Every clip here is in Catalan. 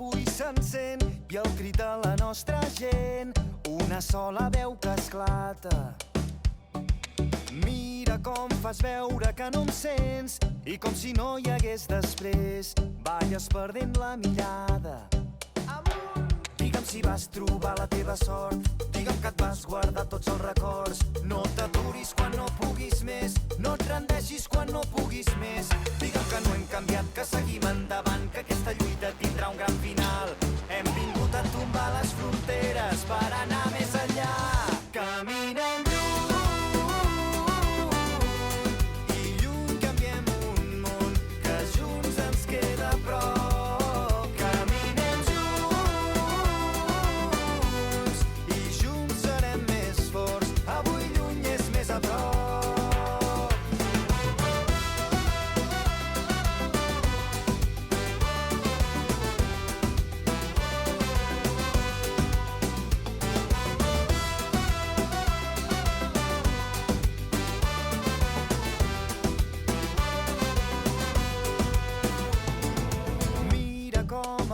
avui s'encén i el crit de la nostra gent, una sola veu que esclata. Mira com fas veure que no em sents i com si no hi hagués després, balles perdent la mirada. Digue'm si vas trobar la teva sort, digue'm que et vas guardar tots els records. No t'aturis quan no puguis més, no et rendeixis quan no puguis més. Digue'm que no hem canviat, que seguim endavant, que aquesta lluita tindrà un gran final. Hem vingut a tombar les fronteres per anar més enllà. Caminem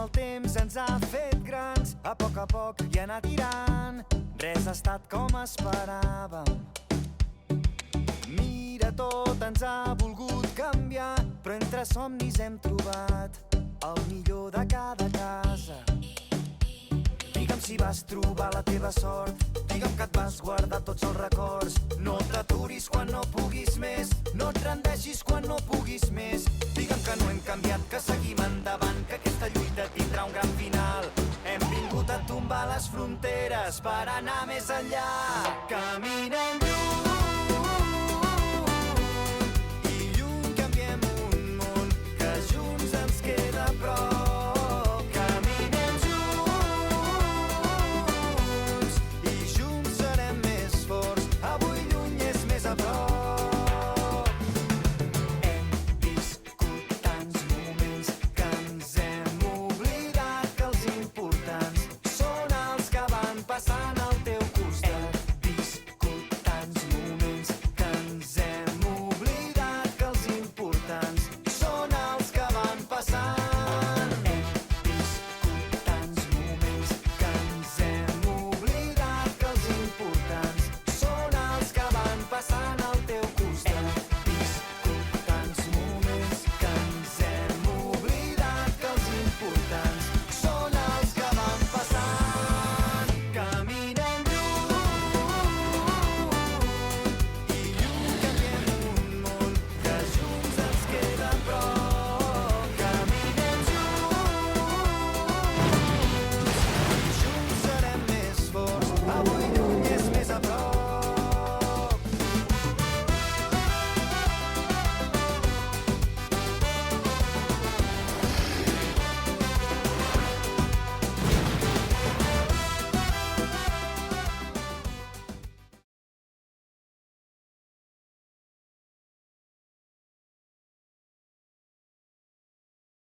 el temps ens ha fet grans, a poc i anar tirant, res ha estat com esperàvem. Mira, tot ens ha volgut canviar, però entre somnis hem trobat el millor de cada casa. Digue'm si vas trobar la teva sort, digue'm que et vas guardar tots els records. No t'aturis quan no puguis més, no et rendeixis quan no puguis més. Digue'm que no hem canviat, que seguim endavant, que aquesta lluita tindrà un gran final. Hem vingut a tombar les fronteres per anar més enllà. Caminem